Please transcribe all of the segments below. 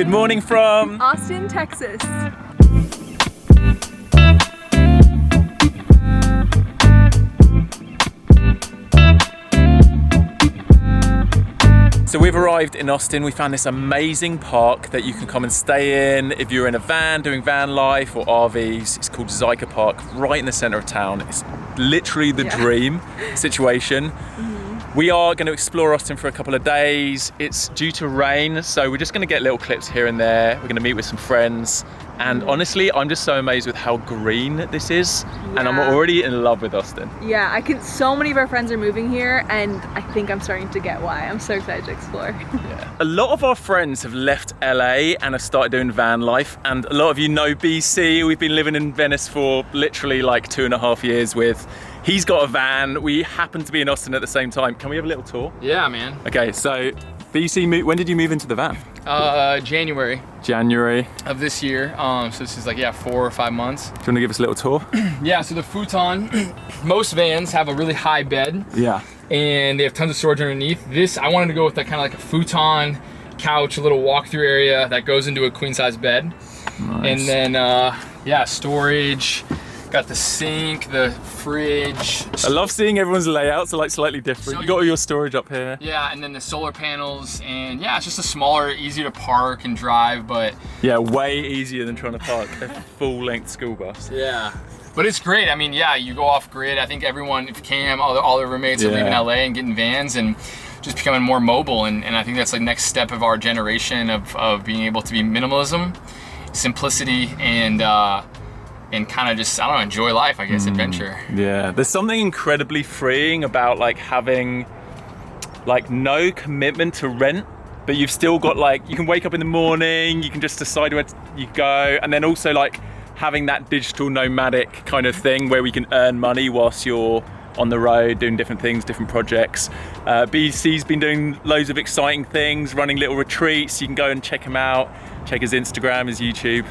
Good morning from Austin, Texas. So we've arrived in Austin. We found this amazing park that you can come and stay in if you're in a van doing van life or RVs. It's called Zyka Park, right in the center of town. It's literally the dream situation. We are going to explore Austin for a couple of days. It's due to rain, so we're just going to get little clips here and there. We're going to meet with some friends. And honestly, I'm just so amazed with how green this is. And I'm already in love with Austin. Yeah, so many of our friends are moving here, and I think I'm starting to get why. I'm so excited to explore. A lot of our friends have left LA and have started doing van life. And a lot of you know BC. We've been living in Venice for literally like 2.5 years with. He's got a van. We happen to be in Austin at the same time. Can we have a little tour? Yeah, man. Okay, so BC, when did you move into the van? January of this year. So this is like 4 or 5 months. Do you want to give us a little tour? Yeah, so the futon, most vans have a really high bed. Yeah. And they have tons of storage underneath. This, I wanted to go with kind of like a futon couch, a little walk-through area that goes into a queen-size bed. Nice. And then, storage. Got the sink, the fridge. I love seeing everyone's layouts are like slightly different. So you got all your storage up here. Yeah, and then the solar panels, and it's just a smaller, easier to park and drive, but yeah, way easier than trying to park a full-length school bus. Yeah, but it's great. I mean, you go off grid. I think everyone, if Cam, all the roommates are leaving LA and getting vans and just becoming more mobile, and I think that's like next step of our generation of being able to be minimalism, simplicity, and kind of just, I don't know, enjoy life, I guess, adventure. Yeah, there's something incredibly freeing about like having like no commitment to rent, but you've still got like, you can wake up in the morning, you can just decide where you go, and then also like having that digital nomadic kind of thing where we can earn money whilst you're on the road doing different things, different projects. BC's been doing loads of exciting things, running little retreats. You can go and check him out, check his Instagram, his YouTube.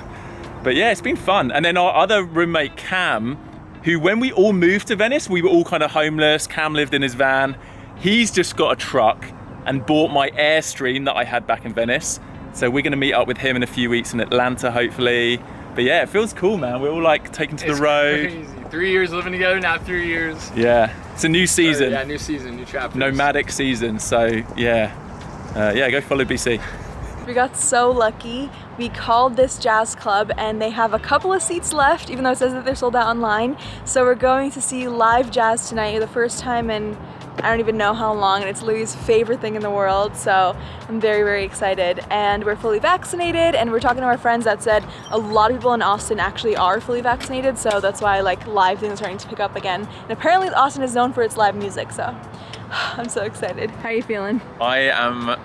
But yeah, it's been fun. And then our other roommate, Cam, who when we all moved to Venice, we were all kind of homeless. Cam lived in his van. He's just got a truck and bought my Airstream that I had back in Venice. So we're gonna meet up with him in a few weeks in Atlanta, hopefully. But yeah, it feels cool, man. We're all like taken to the road. Crazy. 3 years living together, now 3 years. Yeah, it's a new season. New season, new chapter. Nomadic season, so yeah. Go follow BC. We got so lucky. We called this jazz club and they have a couple of seats left, even though it says that they're sold out online. So we're going to see live jazz tonight, the first time in I don't even know how long, and it's Louis' favorite thing in the world, so I'm very, very excited. And we're fully vaccinated, and we're talking to our friends that said a lot of people in Austin actually are fully vaccinated, so that's why like live things are starting to pick up again. And apparently Austin is known for its live music, so I'm so excited. How are you feeling? I am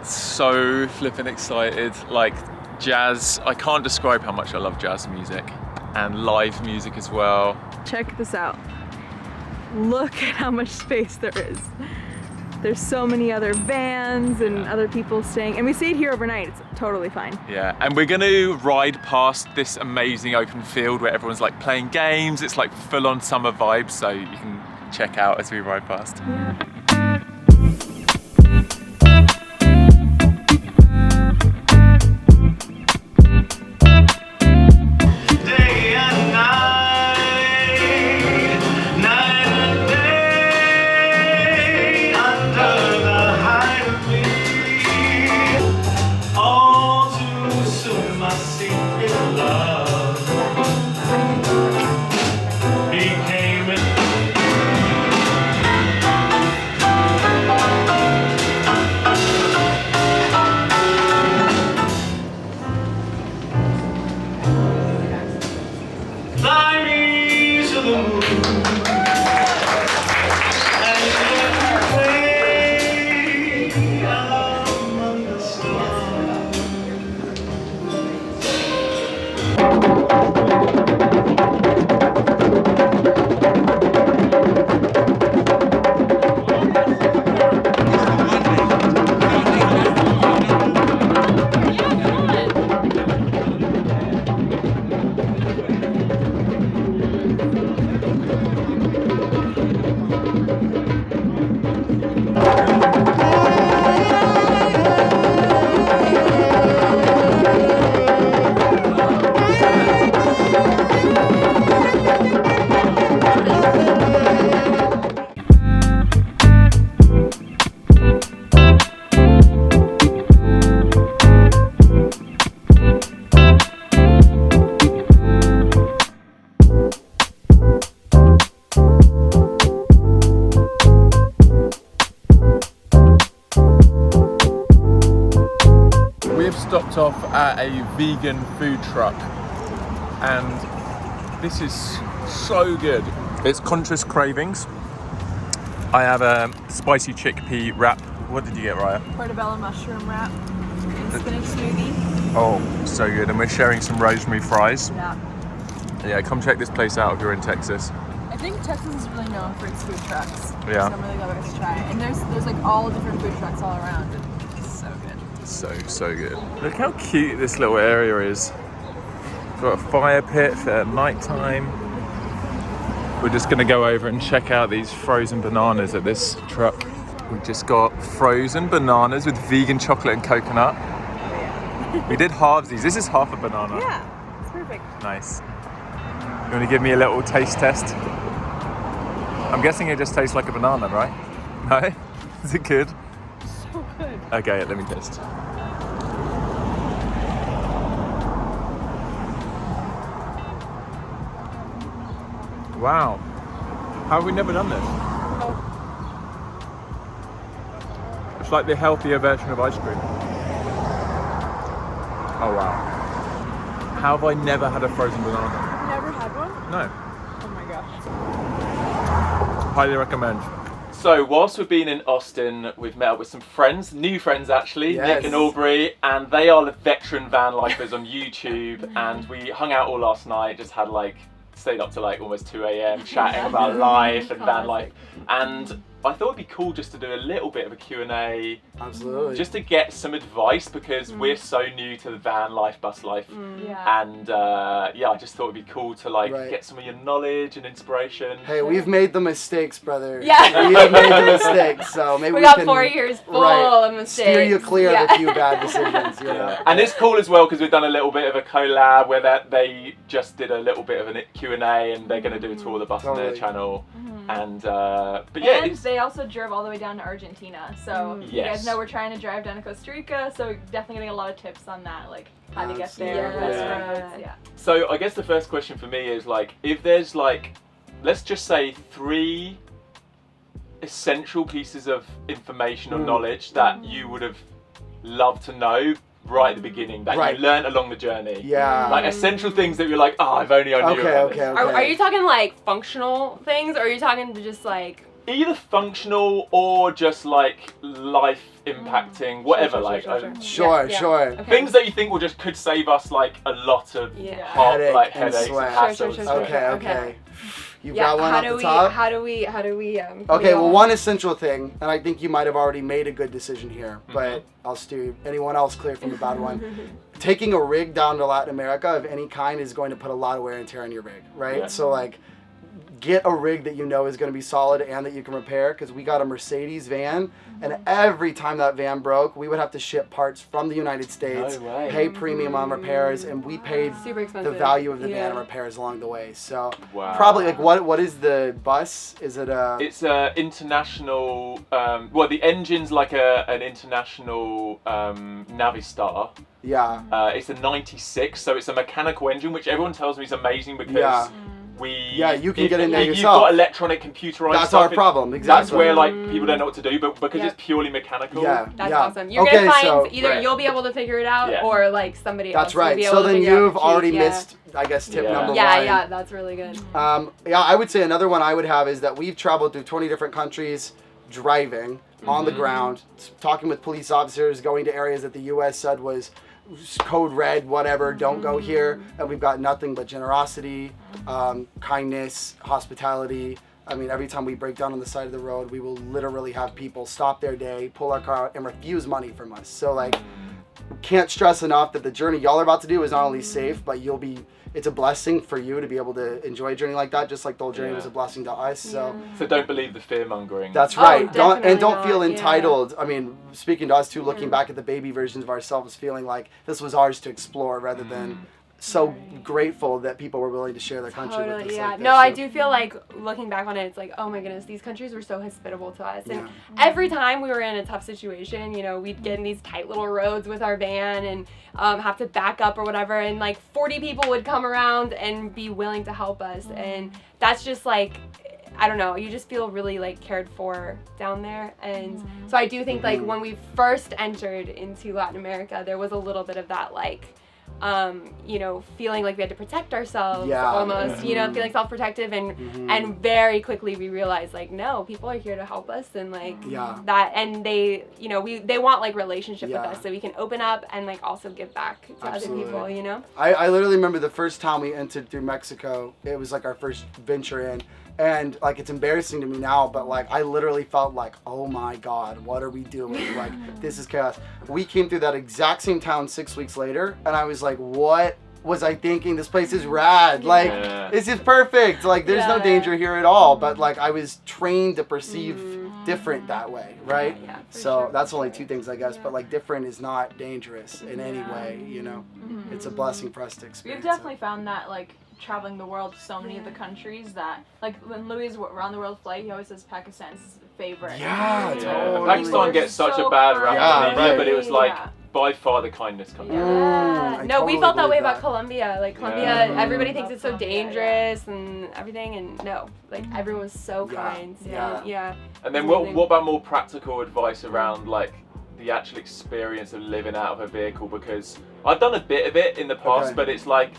so flippin' excited. Like jazz, I can't describe how much I love jazz music and live music as well. Check this out. Look at how much space there is. There's so many other vans and other people staying, and we stayed here overnight. It's totally fine. Yeah, and we're gonna ride past this amazing open field where everyone's like playing games. It's like full on summer vibes, so you can check out as we ride past. Yeah. stopped off at a vegan food truck, and this is so good. It's Conscious Cravings. I have a spicy chickpea wrap. What did you get, Raya? Portobello mushroom wrap and spinach smoothie. Oh, so good. And we're sharing some rosemary fries. Yeah. Yeah, come check this place out if you're in Texas. I think Texas is really known for its food trucks. Yeah. So I'm really glad we got to try it. And there's like all different food trucks all around. And it's so good. So good. Look how cute this little area is. Got a fire pit for nighttime. We're just gonna go over and check out these frozen bananas at this truck. We just got frozen bananas with vegan chocolate and coconut. We did halvesies. This is half a banana. Yeah, it's perfect. Nice. You want to give me a little taste test? I'm guessing it just tastes like a banana, right? No? Is it good? So good. Okay, let me taste. Wow. How have we never done this? It's like the healthier version of ice cream. Oh wow. How have I never had a frozen banana? Never had one? No. Oh my gosh. Highly recommend. So whilst we've been in Austin, we've met up with some friends, new friends actually, Yes. Nick and Aubrey, and they are the veteran van lifers on YouTube, and we hung out all last night, just had stayed up to almost 2 a.m. chatting about life and van life, and I thought it'd be cool just to do a little bit of a Q&A, Absolutely. just to get some advice, because we're so new to the van life, bus life, Yeah. and I just thought it'd be cool to Right. get some of your knowledge and inspiration. Hey, we've made the mistakes, brother. Yeah. We have made the mistakes, so maybe We got can 4 years full right, of mistakes. steer you clear of Yeah. a few bad decisions. You know? And it's cool as well because we've done a little bit of a collab where they just did a little bit of a Q&A, and they're going to do a tour of the bus on their Totally. channel. And but yeah, And it's, they also drove all the way down to Argentina. So you Yes. guys know we're trying to drive down to Costa Rica. So definitely getting a lot of tips on that, like how to get there, Absolutely. best Yeah. roads. Yeah. so I guess the first question for me is if there's let's just say 3 essential pieces of information or knowledge that you would have loved to know right at the beginning that Right. you learned along the journey. Yeah. Essential things that you're like, oh, if only I knew about this. Are you talking functional things, or are you talking to just Either functional or just life impacting, whatever. Sure. Okay. Things that you think could save us a lot of Yeah. heart, Headache and headaches and sweat. hassles. Sure. Okay. Okay. You got one off the top? How do we Okay, well, one essential thing, and I think you might have already made a good decision here, but I'll steer anyone else clear from the bad one. Taking a rig down to Latin America of any kind is going to put a lot of wear and tear on your rig, right? Yeah. So get a rig that you know is going to be solid and that you can repair, because we got a Mercedes van, and every time that van broke, we would have to ship parts from the United States, No way. pay premium on repairs, and we paid Super expensive. the value of the van Yeah. and repairs along the way. So Wow. probably what is the bus? Is it a... It's a international. The engine's an international Navistar. Yeah. It's a '96, so it's a mechanical engine, which everyone tells me is amazing because Yeah. You can get in there if yourself. You've got electronic computerized That's stuff. our problem, That's exactly. where people don't know what to do, but because Yeah. it's purely mechanical. Yeah. That's awesome. You're Okay, gonna find so- either Right. you'll be able to figure it out, Yeah. or somebody else That's will right. be So able to then figure out you've the already cheat. missed, I guess, tip Yeah. number Yeah, one. yeah, that's really good. I would say another one I would have is that we've traveled through 20 different countries driving on the ground, talking with police officers, going to areas that the U.S. said was code red, whatever, don't go here. And we've got nothing but generosity, kindness, hospitality. I mean, every time we break down on the side of the road, we will literally have people stop their day, pull our car out, and refuse money from us. So can't stress enough that the journey y'all are about to do is not only safe, but it's a blessing for you to be able to enjoy a journey like that, just like the whole journey was a blessing to us. So So don't believe the fear mongering. that's right. Don't definitely feel not, yeah. entitled. I mean, speaking to us too, looking back at the baby versions of ourselves, feeling like this was ours to explore rather than so grateful that people were willing to share their country with us. Totally, yeah. like No, this. I do feel looking back on it, it's oh my goodness, these countries were so hospitable to us. And every time we were in a tough situation, we'd get in these tight little roads with our van and have to back up or whatever. And 40 people would come around and be willing to help us. And that's just I don't know, you just feel really like cared for down there. And so I do think like when we first entered into Latin America, there was a little bit of that like, you know, feeling like we had to protect ourselves almost, you know, feeling self-protective, and very quickly we realized like, no, people are here to help us, and like that, and they, you know, they want like relationship with us, so we can open up and like also give back to other people, you know? I literally remember the first time we entered through Mexico, it was like our first venture in. And like, it's embarrassing to me now, but like, I literally felt like, oh my God, what are we doing? Like, this is chaos. We came through that exact same town 6 weeks later, and I was like, what was I thinking? This place is rad. Like, this is perfect. Like, there's no danger here at all. But like, I was trained to perceive different that way, right? So that's only two things, I guess. But like, different is not dangerous in any way, you know? It's a blessing for us to experience. We've definitely found that, like, traveling the world to so many of the countries, that like when Louis around the world flight, he always says Pakistan's his favorite. Totally. Pakistan gets such a bad rap in India, but it was like by far the kindest country. No, we felt that way about Colombia. Like Colombia, everybody thinks it's so dangerous and everything, and no, like everyone was so kind. And then what about more practical advice around like the actual experience of living out of a vehicle? Because I've done a bit of it in the past, but it's like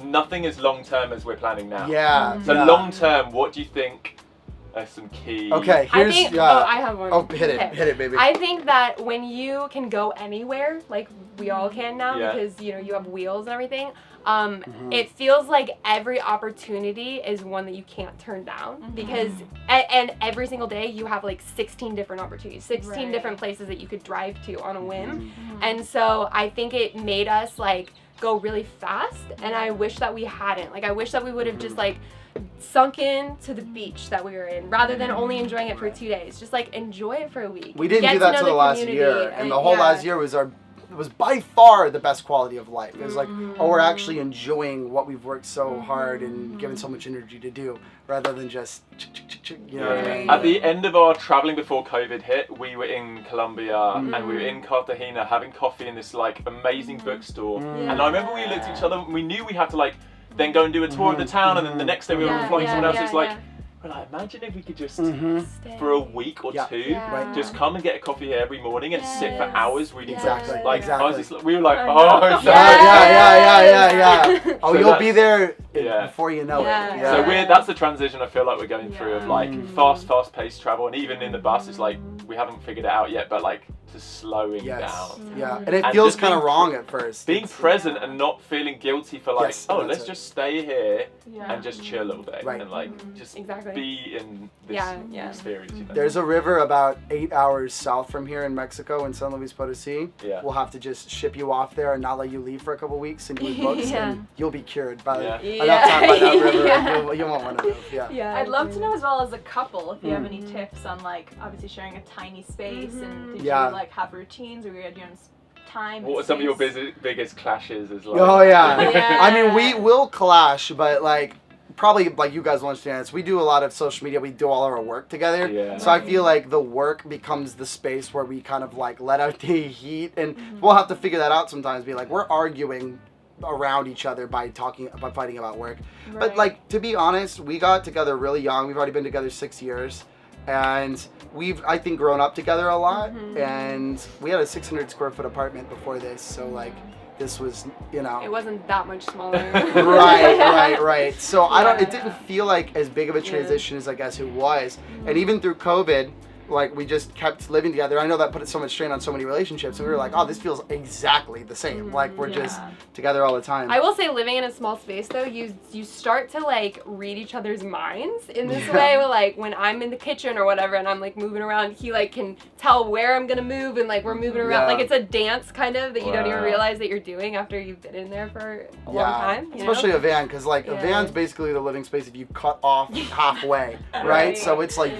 nothing as long term as we're planning now. So long term, what do you think are some key? Okay, here's I have one. Oh, hit it, baby. I think that when you can go anywhere, like we all can now, because you know you have wheels and everything. It feels like every opportunity is one that you can't turn down, because and every single day you have like 16 different opportunities, 16 different places that you could drive to on a whim. And so I think it made us like go really fast, and I wish that we hadn't. Like, I wish that we would have just like sunk in to the beach that we were in, rather than only enjoying it for 2 days. Just like enjoy it for a week. We didn't do that to the last year, and the whole last year was by far the best quality of life. It was like, oh, we're actually enjoying what we've worked so hard and given so much energy to do, rather than just, you know what I mean? At the end of our traveling before COVID hit, we were in Colombia and we were in Cartagena having coffee in this like amazing bookstore. And I remember we looked at each other and we knew we had to like then go and do a tour of the town, and then the next day we were flying someone else. It's like, we're like, imagine if we could just, for a week or two, just come and get a coffee here every morning and sit for hours reading books. Like, I was just, we were like, oh, you'll be there before you know it. So that's the transition I feel like we're going through of like fast-paced travel, and even in the bus, it's like, we haven't figured it out yet, but like, just slowing down. And it feels kind of wrong at first. Being present and not feeling guilty for like, let's just stay here and just chill all day. And like, just be in this experience. You know? There's a river about 8 hours south from here in Mexico, in San Luis Potosí. We'll have to just ship you off there and not let you leave for a couple weeks and read books, and you'll be cured by enough time by that river. You won't want to move. I'd love to know as well as a couple if you have any tips on like obviously sharing a tiny space, and did you like have routines, or were you doing time? What are some of your biggest clashes as well? Oh I mean, we will clash, but like probably like you guys will understand this. We do a lot of social media. We do all our work together. So I feel like the work becomes the space where we kind of like let out the heat, and we'll have to figure that out sometimes. Be like, we're arguing around each other by fighting about work. But like, to be honest, we got together really young. We've already been together 6 years. And we've, I think, grown up together a lot, and we had a 600 square foot apartment before this, so like, this was, you know. It wasn't that much smaller. right. So it didn't feel like as big of a transition as I guess it was. And even through COVID, like, we just kept living together. I know that put so much strain on so many relationships, and we were like, oh, this feels exactly the same. Like, we're just together all the time. I will say, living in a small space though, you start to like read each other's minds in this way, where like when I'm in the kitchen or whatever and I'm like moving around, he like can tell where I'm gonna move, and like we're moving around. Like, it's a dance kind of that you don't even realize that you're doing after you've been in there for a long time. Especially a van, because like a van's basically the living space if you cut off halfway, right? So it's like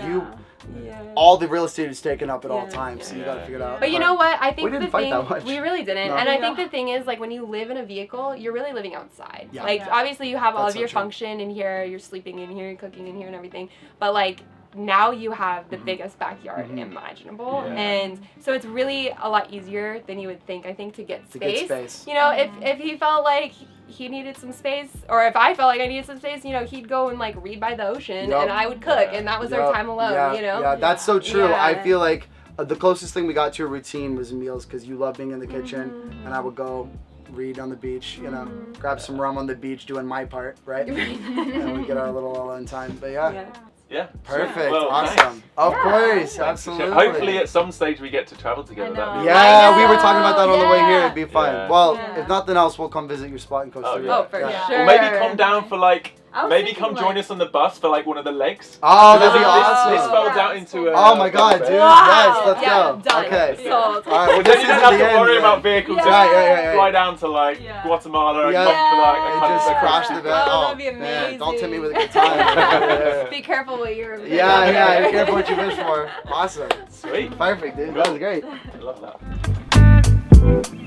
all the real estate is taken up at all times, so you gotta figure it out. But you know what? I think we didn't fight that much. We really didn't. And I think the thing is, like, when you live in a vehicle, you're really living outside. Like, obviously you have all of your function in here, you're sleeping in here, you're cooking in here and everything. But like, now you have the biggest backyard imaginable, Yeah. and so it's really a lot easier than you would think. I think to get space. You know, Mm-hmm. if he felt like he needed some space, or if I felt like I needed some space, you know, he'd go and like read by the ocean, Yup. and I would cook, Yeah. and that was Yup. our time alone. Yeah, You know. yeah, that's so true. I Yeah. feel like the closest thing we got to a routine was meals, because you love being in the kitchen, Mm-hmm. and I would go read on the beach, you know, grab some rum on the beach, doing my part, right? And we get our little alone time. But yeah, Yeah. perfect, Well, awesome. thanks. Of Yeah. course, Sure. absolutely. Hopefully at some stage we get to travel together. I That'd know. be Yeah, we were I talking about that on the way here. know. It'd be fun. Yeah. Well, Yeah. if nothing else, we'll come visit your spot in Costa Oh, Rica. yeah. Oh, for Yeah. sure. Or maybe come down for like, I was maybe thinking, come join like- us on the bus for like one of the legs. Oh, This- that'd be awesome. This spells Yeah. out into a. Oh my god, dude. Wow. Yes, let's Yeah, go. done. Okay. Sold. All right, well, Well, this then you isn't don't have the to end worry yet. about vehicles. Yeah. Just Right. fly down to like Yeah. Guatemala and Yeah. come for like a And couple just of crash the seconds. bed. Oh, that'd be man, don't tempt me amazing. with a good time. Yeah, Be careful what you're. yeah, be careful what you wish for. Awesome. Sweet. Perfect, dude. That was great. I love that.